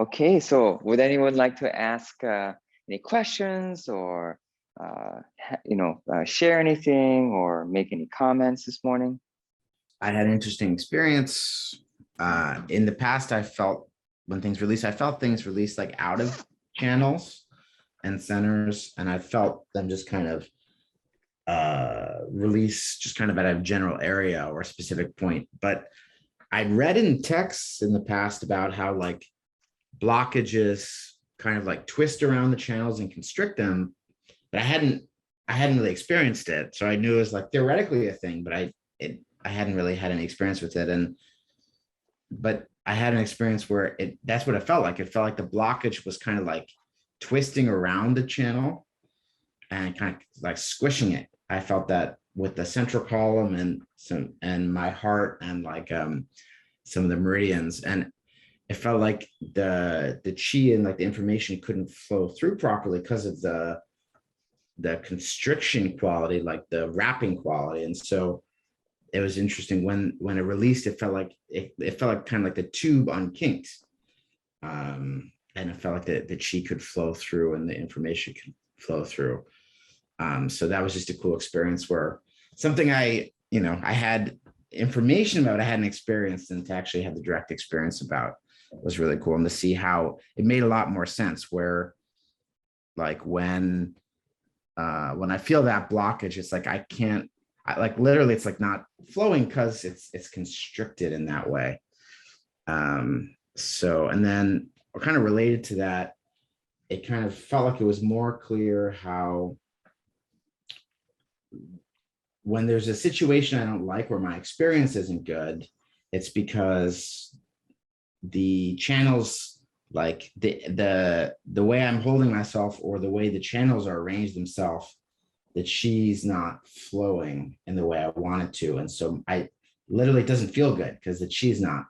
Okay, so would anyone like to ask any questions or share anything or make any comments this morning? I had an interesting experience. In the past, I felt when things release, I felt things released like out of channels and centers, and I felt them just kind of release just kind of at a general area or a specific point. But I'd read in texts in the past about how like blockages kind of like twist around the channels and constrict them, but I hadn't really experienced it. So I knew it was like theoretically a thing, but I hadn't really had any experience with it. But I had an experience where that's what it felt like. It felt like the blockage was kind of like twisting around the channel and kind of like squishing it. I felt that with the central column and my heart and like some of the meridians. And it felt like the chi and like the information couldn't flow through properly because of the constriction quality, like the wrapping quality. And so it was interesting when it released, it felt like it felt like kind of like the tube unkinked. And it felt like the chi could flow through and the information could flow through. So that was just a cool experience where something I had information about, I hadn't experienced, and to actually have the direct experience about was really cool. And to see how it made a lot more sense where like when I feel that blockage, it's like like literally it's like not flowing because it's constricted in that way. So, and then kind of related to that, it kind of felt like it was more clear how when there's a situation I don't like where my experience isn't good, it's because the channels, like the way I'm holding myself or the way the channels are arranged themselves, the chi's not flowing in the way I want it to. And so I literally, it doesn't feel good because the chi's not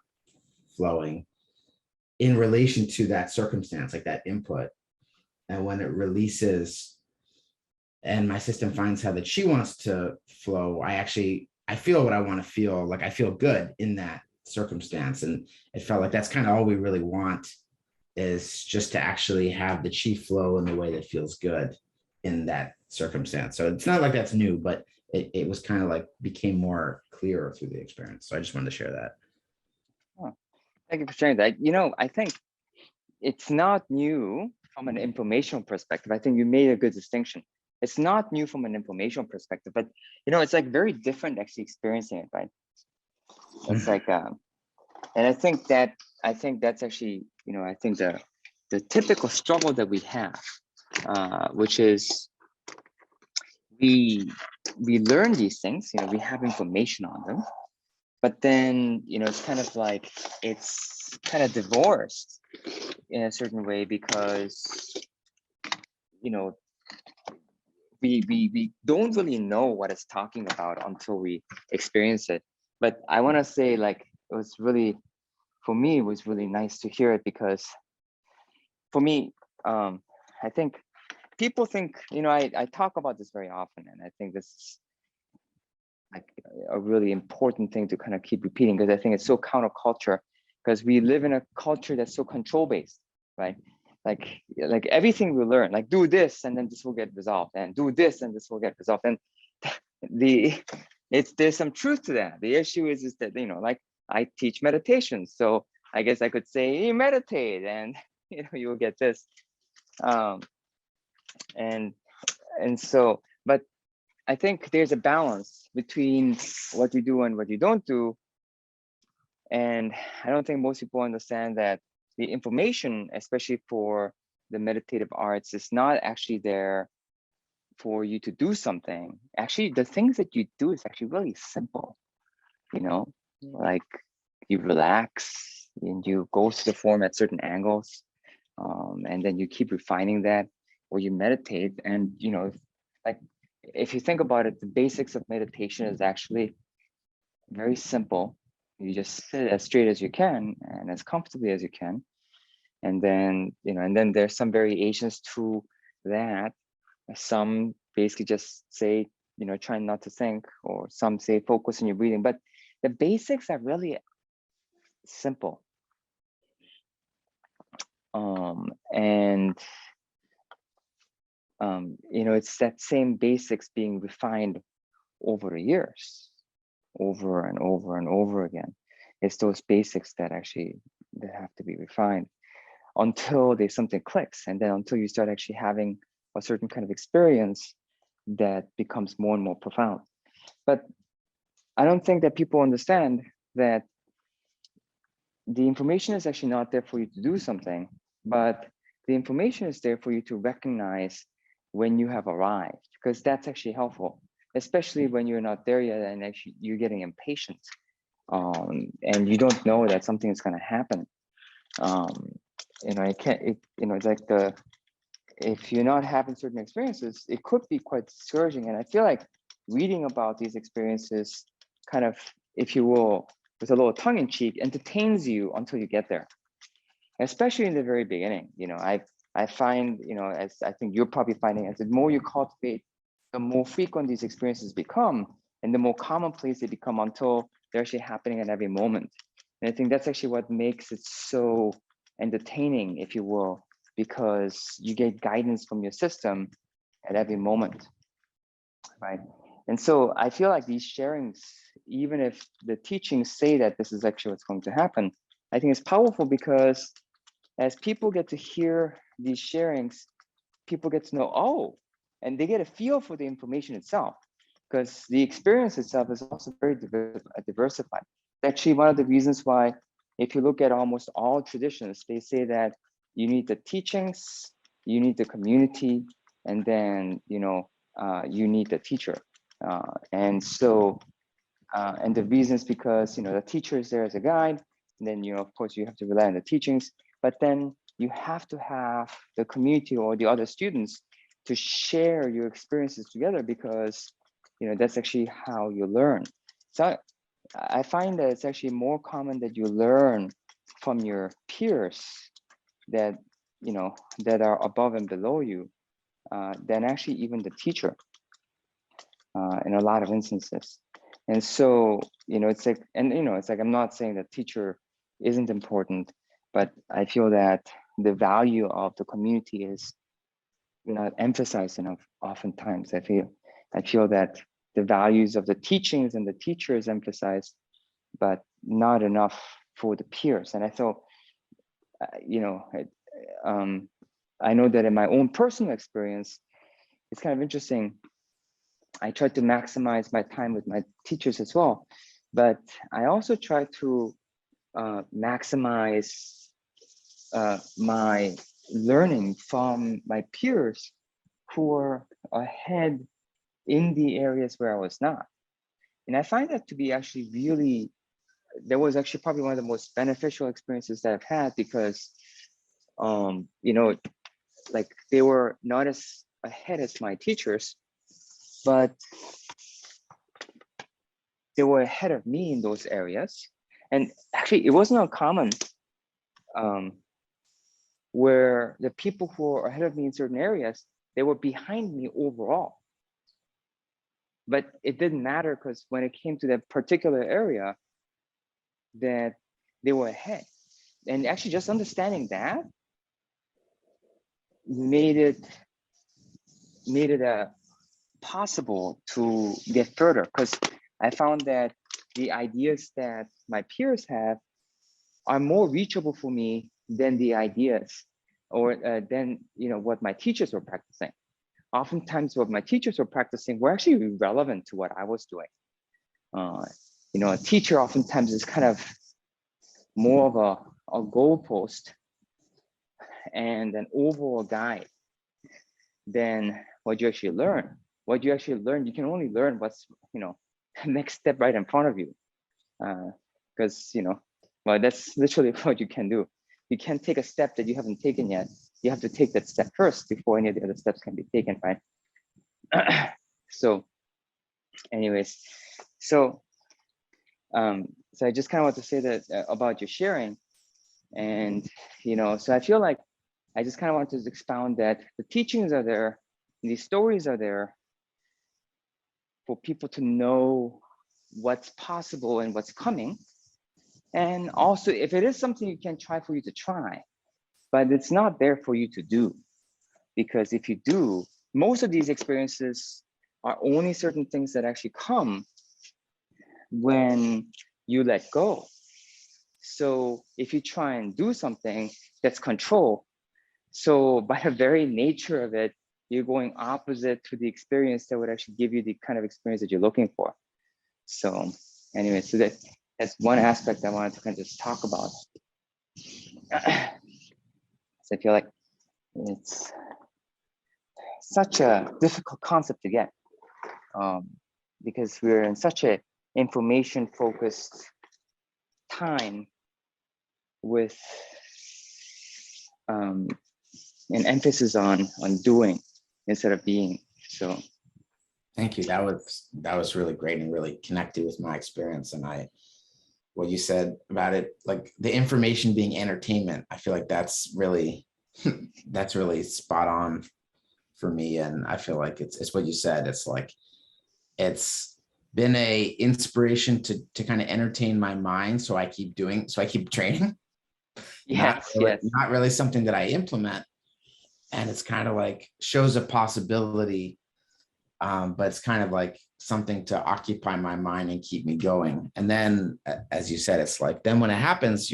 flowing in relation to that circumstance, like that input. And when it releases and my system finds how the chi wants to flow, I feel what I want to feel. Like I feel good in that circumstance. And it felt like that's kind of all we really want, is just to actually have the chi flow in the way that feels good in that circumstance. So it's not like that's new, but it was kind of like became more clear through the experience. So I just wanted to share that. Oh, thank you for sharing that. I think it's not new from an informational perspective. I think you made a good distinction. It's not new from an informational perspective, but it's like very different actually experiencing it, right? It's like, and I think that's actually, I think the typical struggle that we have, which is we learn these things, we have information on them, but then, it's kind of like, it's kind of divorced in a certain way because, we don't really know what it's talking about until we experience it. But I want to say, like, it was really, for me, it was really nice to hear it, because for me, I think people think, I talk about this very often, and I think this is like a really important thing to kind of keep repeating, because I think it's so counterculture, because we live in a culture that's so control based, right? Like everything we learn, like do this and then this will get resolved, and do this and this will get resolved. And there's some truth to that. The issue is that, like, I teach meditation, so I guess I could say you meditate and you will get this. And so, but I think there's a balance between what you do and what you don't do. And I don't think most people understand that the information, especially for the meditative arts, is not actually there for you to do something. Actually, the things that you do is actually really simple, like you relax and you go to the form at certain angles, and then you keep refining that, or you meditate. And, like, if you think about it, the basics of meditation is actually very simple. You just sit as straight as you can and as comfortably as you can. And then, and then there's some variations to that. Some basically just say, try not to think, or some say focus on your breathing. But the basics are really simple. And it's that same basics being refined over the years, over and over and over again. It's those basics that have to be refined until there's something clicks, and then until you start actually having a certain kind of experience that becomes more and more profound. But I don't think that people understand that the information is actually not there for you to do something, but the information is there for you to recognize when you have arrived, because that's actually helpful, especially when you're not there yet and actually you're getting impatient, and you don't know that something is going to happen. It's like if you're not having certain experiences, it could be quite discouraging. And I feel like reading about these experiences kind of, if you will, with a little tongue in cheek, entertains you until you get there, especially in the very beginning. I find, as I think you're probably finding, as the more you cultivate, the more frequent these experiences become, and the more commonplace they become until they're actually happening at every moment. And I think that's actually what makes it so entertaining, if you will, because you get guidance from your system at every moment, right? And so I feel like these sharings, even if the teachings say that this is actually what's going to happen, I think it's powerful because as people get to hear these sharings, people get to know, oh, and they get a feel for the information itself, because the experience itself is also very diversified. Actually, one of the reasons why, if you look at almost all traditions, they say that you need the teachings, you need the community, and then you need the teacher. And so, and the reason is because the teacher is there as a guide, and then of course you have to rely on the teachings, but then you have to have the community or the other students to share your experiences together, because that's actually how you learn. So I find that it's actually more common that you learn from your peers that that are above and below you than actually even the teacher in a lot of instances. And so it's like, and it's like, I'm not saying that teacher isn't important, but I feel that the value of the community is not emphasized enough. Oftentimes I feel that the values of the teachings and the teacher is emphasized, but not enough for the peers. And I thought, I know that in my own personal experience, it's kind of interesting. I try to maximize my time with my teachers as well, but I also try to maximize my learning from my peers who are ahead in the areas where I was not. And I find that to be actually really, that was actually probably one of the most beneficial experiences that I've had, because, like they were not as ahead as my teachers, but they were ahead of me in those areas. And actually, it wasn't uncommon where the people who were ahead of me in certain areas, they were behind me overall. But it didn't matter, because when it came to that particular area, that they were ahead. And actually just understanding that made it possible to get further, because I found that the ideas that my peers have are more reachable for me than the ideas or than what my teachers were practicing. Oftentimes what my teachers were practicing were actually relevant to what I was doing. A teacher oftentimes is kind of more of a goalpost and an overall guide than what you actually learn. What you actually learn, you can only learn what's the next step right in front of you, because well, that's literally what you can do. You can't take a step that you haven't taken yet. You have to take that step first before any of the other steps can be taken, right? So anyways, so so I just kind of want to say that about your sharing. And so I feel like I just kind of want to expound that the teachings are there, these stories are there for people to know what's possible and what's coming. And also, if it is something you can try, for you to try, but it's not there for you to do, because if you do, most of these experiences are only certain things that actually come when you let go. So if you try and do something that's control, so by the very nature of it, you're going opposite to the experience that would actually give you the kind of experience that you're looking for. So anyway, so that's one aspect I wanted to kind of just talk about. So I feel like it's such a difficult concept to get, um, because we're in such a information focused time with an emphasis on doing instead of being. So Thank you. That was really great and really connected with my experience. And what you said about it, like the information being entertainment, I feel like that's really that's really spot on for me. And I feel like it's what you said. It's like it's been a inspiration to kind of entertain my mind. So I keep training. yes, yes, Not really something that I implement. And it's kind of like shows a possibility, but it's kind of like something to occupy my mind and keep me going. And then, as you said, it's like then when it happens,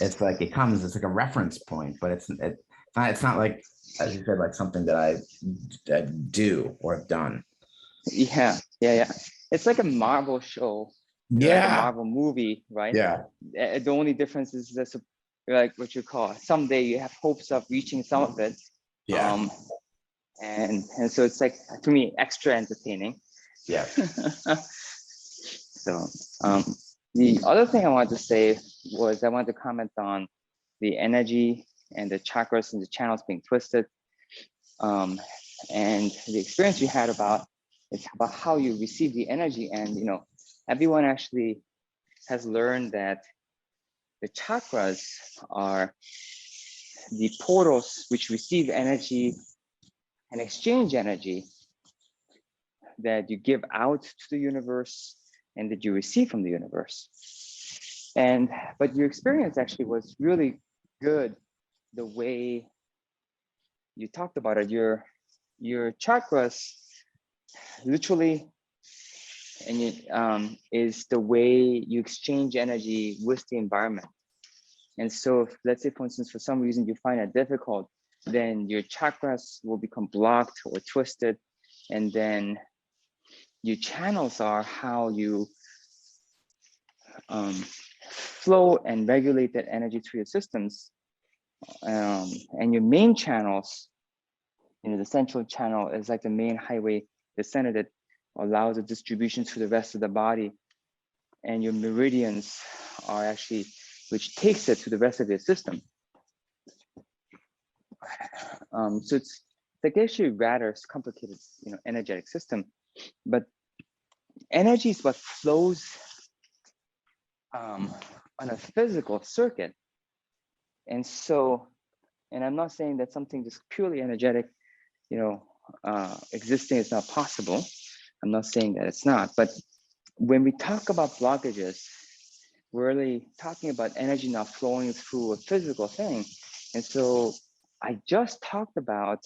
it's like it comes. It's like a reference point, but it's not like, as you said, like something that I do or have done. yeah. It's like a Marvel show, like a Yeah, Marvel movie, right? yeah, The only difference is this, like what you call someday you have hopes of reaching some of it, yeah, um, and so it's like, to me, extra entertaining. yeah. So the other thing I wanted to say was I wanted to comment on the energy and the chakras and the channels being twisted, and the experience you had about it's about how you receive the energy. And everyone actually has learned that the chakras are the portals which receive energy and exchange energy that you give out to the universe and that you receive from the universe. And but your experience actually was really good, the way you talked about it. Your chakras literally, and is the way you exchange energy with the environment. And so if, let's say, for instance, for some reason you find it difficult, then your chakras will become blocked or twisted, and then your channels are how you flow and regulate that energy through your systems. And your main channels, the central channel is like the main highway, the center that allows the distribution to the rest of the body. And your meridians are actually, which takes it to the rest of your system. So it's like actually rather complicated, energetic system, but energy is what flows on a physical circuit. And so, and I'm not saying that something just purely energetic, existing is not possible. I'm not saying that it's not, but when we talk about blockages, we're really talking about energy not flowing through a physical thing. And so I just talked about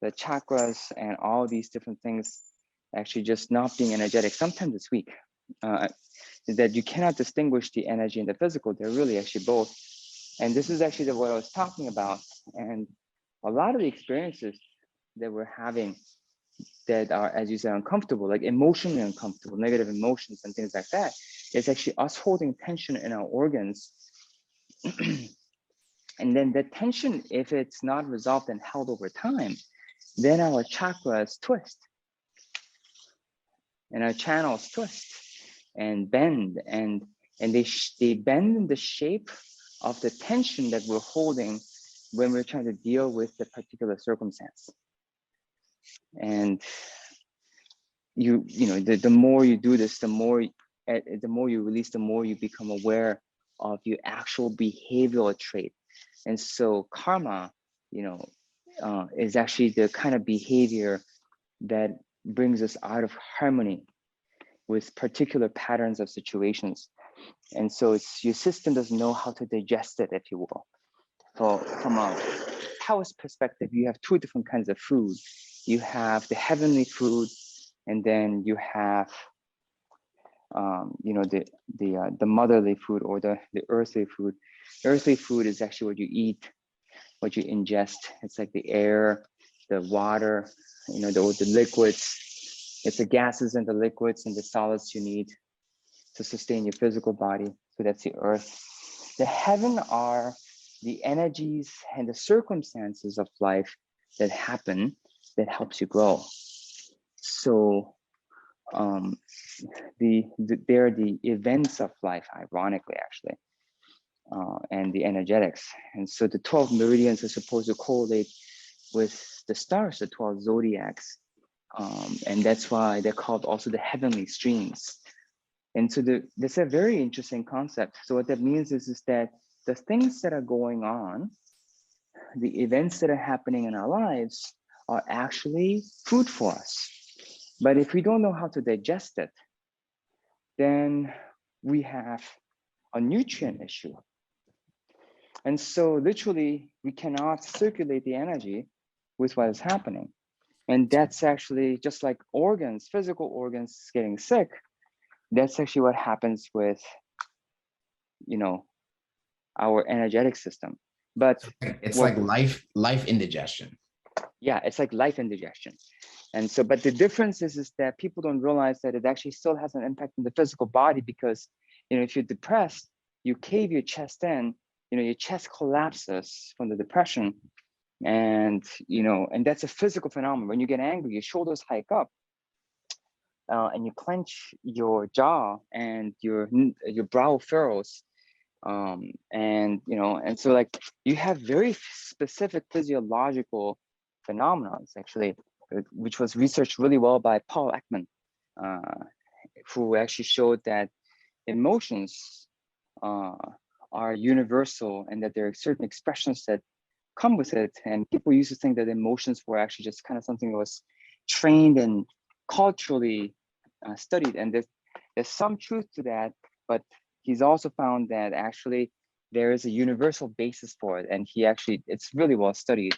the chakras and all these different things actually just not being energetic. Sometimes it's weak. That you cannot distinguish the energy and the physical. They're really actually both. And this is actually what I was talking about. And a lot of the experiences that we're having that are, as you said, uncomfortable, like emotionally uncomfortable, negative emotions and things like that, it's actually us holding tension in our organs. And then the tension, if it's not resolved and held over time, then our chakras twist and our channels twist and bend, and they bend in the shape of the tension that we're holding when we're trying to deal with the particular circumstance. And the more you do this, the more you release, the more you become aware of your actual behavioral trait. And so karma, is actually the kind of behavior that brings us out of harmony with particular patterns of situations. And so it's your system doesn't know how to digest it, if you will. So from a Taoist perspective, you have two different kinds of food. You have the heavenly food, and then you have the motherly food, or the earthly food. Earthly food is actually what you eat, what you ingest. It's like the air, the water, the liquids. It's the gases and the liquids and the solids you need to sustain your physical body. So that's the earth. The heaven are the energies and the circumstances of life that happen that helps you grow. So they're the events of life, ironically, actually, and the energetics. And so the 12 meridians are supposed to correlate with the stars, the 12 zodiacs. And that's why they're called also the heavenly streams. And so that's a very interesting concept. So what that means is that the things that are going on, the events that are happening in our lives, are actually food for us. But if we don't know how to digest it, then we have a nutrient issue. And so literally, we cannot circulate the energy with what is happening. And that's actually just like organs, physical organs getting sick. That's actually what happens with, our energetic system. But it's like life indigestion. Yeah, it's like life indigestion. And so, but the difference is that people don't realize that it actually still has an impact on the physical body, because, if you're depressed, you cave your chest in, your chest collapses from the depression. And, and that's a physical phenomenon. When you get angry, your shoulders hike up, and you clench your jaw, and your brow furrows. And so like you have very specific physiological phenomena, actually, which was researched really well by Paul Ekman, who actually showed that emotions are universal, and that there are certain expressions that come with it. And people used to think that emotions were actually just kind of something that was trained and culturally studied. And there's some truth to that, but he's also found that actually there is a universal basis for it. And it's really well studied.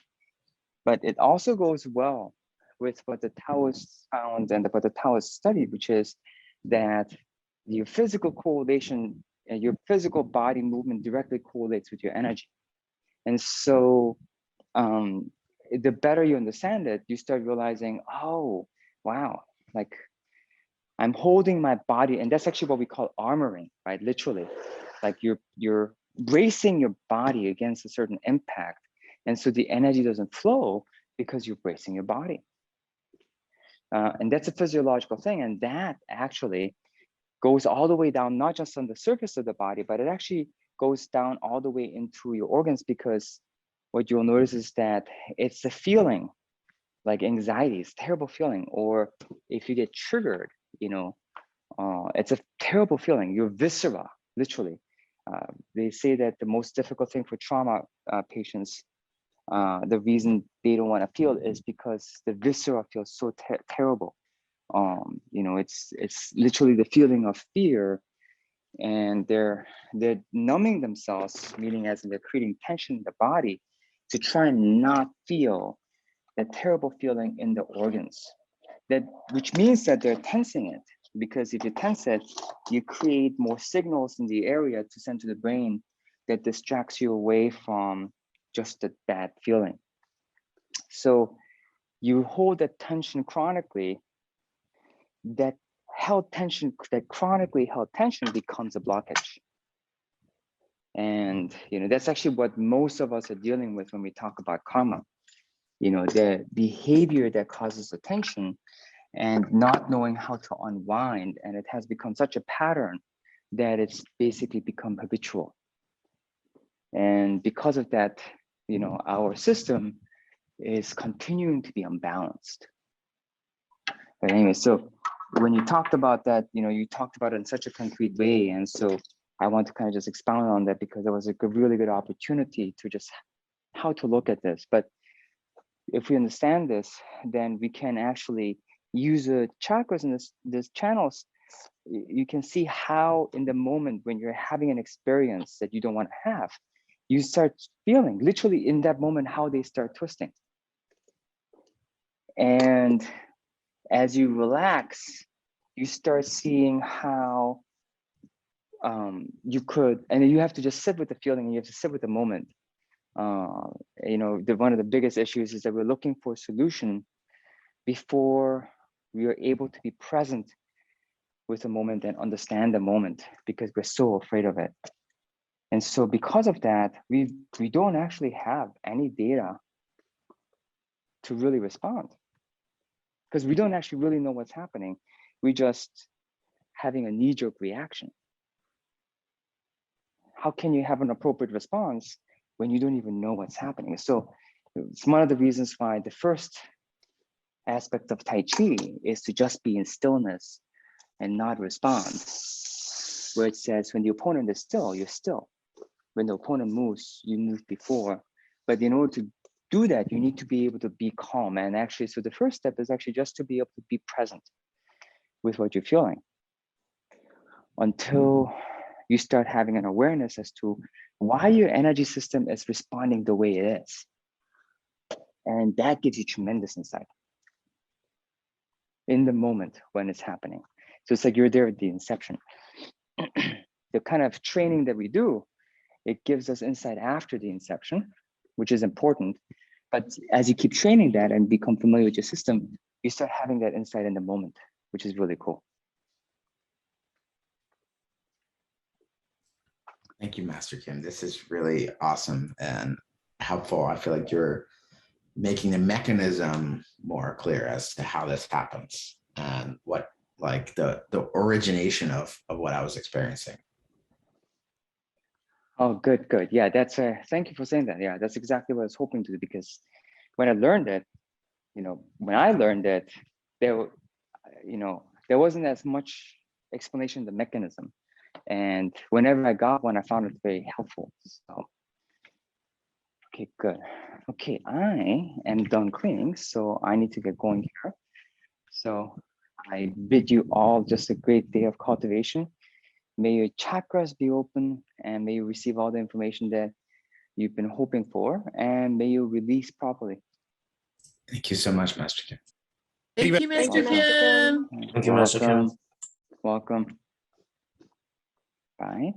But it also goes well with what the Taoists found and what the Taoists studied, which is that your physical correlation, your physical body movement directly correlates with your energy. And so the better you understand it, you start realizing, oh, wow, like I'm holding my body. And that's actually what we call armoring, right? Literally, like you're bracing your body against a certain impact. And so the energy doesn't flow because you're bracing your body. And that's a physiological thing. And that actually goes all the way down, not just on the surface of the body, but it actually goes down all the way into your organs, because what you'll notice is that it's a feeling like anxiety, it's a terrible feeling. Or if you get triggered, it's a terrible feeling, your viscera, literally. They say that the most difficult thing for trauma patients, the reason they don't want to feel is because the viscera feels so terrible. It's literally the feeling of fear, and they're numbing themselves, meaning as in they're creating tension in the body to try and not feel that terrible feeling in the organs. Which means that they're tensing it, because if you tense it, you create more signals in the area to send to the brain that distracts you away from just the bad feeling. So you hold that tension chronically, that chronically held tension becomes a blockage. And that's actually what most of us are dealing with when we talk about karma. The behavior that causes the tension and not knowing how to unwind, and it has become such a pattern that it's basically become habitual. And because of that, our system is continuing to be unbalanced. But anyway, so when you talked about that, you talked about it in such a concrete way. And so I want to kind of just expound on that, because it was a really good opportunity to just how to look at this. But if we understand this, then we can actually use the chakras and this channels. You can see how in the moment when you're having an experience that you don't want to have, you start feeling literally in that moment how they start twisting. And as you relax, you start seeing how you could, and you have to just sit with the feeling, and you have to sit with the moment. One of the biggest issues is that we're looking for a solution before we are able to be present with the moment and understand the moment, because we're so afraid of it. And so because of that, we don't actually have any data to really respond, because we don't actually really know what's happening. We just having a knee-jerk reaction. How can you have an appropriate response when you don't even know what's happening? So it's one of the reasons why the first aspect of Tai Chi is to just be in stillness and not respond. Where it says when the opponent is still, you're still. When the opponent moves, you move before. But in order to do that, you need to be able to be calm. And actually, so the first step is actually just to be able to be present with what you're feeling until you start having an awareness as to why your energy system is responding the way it is. And that gives you tremendous insight in the moment when it's happening. So it's like you're there at the inception. The kind of training that we do, it gives us insight after the inception, which is important. But as you keep training that and become familiar with your system, you start having that insight in the moment, which is really cool. Thank you, Master Kim. This is really awesome and helpful. I feel like you're making the mechanism more clear as to how this happens and what, like, the origination of what I was experiencing. Oh, good. Yeah, that's thank you for saying that. Yeah, that's exactly what I was hoping to do, because when I learned it, there, there wasn't as much explanation of the mechanism. And whenever I got one, I found it very helpful. So, okay, good. Okay, I am done cleaning, so I need to get going here. So I bid you all just a great day of cultivation. May your chakras be open, and may you receive all the information that you've been hoping for, and may you release properly. Thank you so much, Master Kim. Thank you, Master Welcome. Kim. Thank you, Master Kim. Welcome. Bye.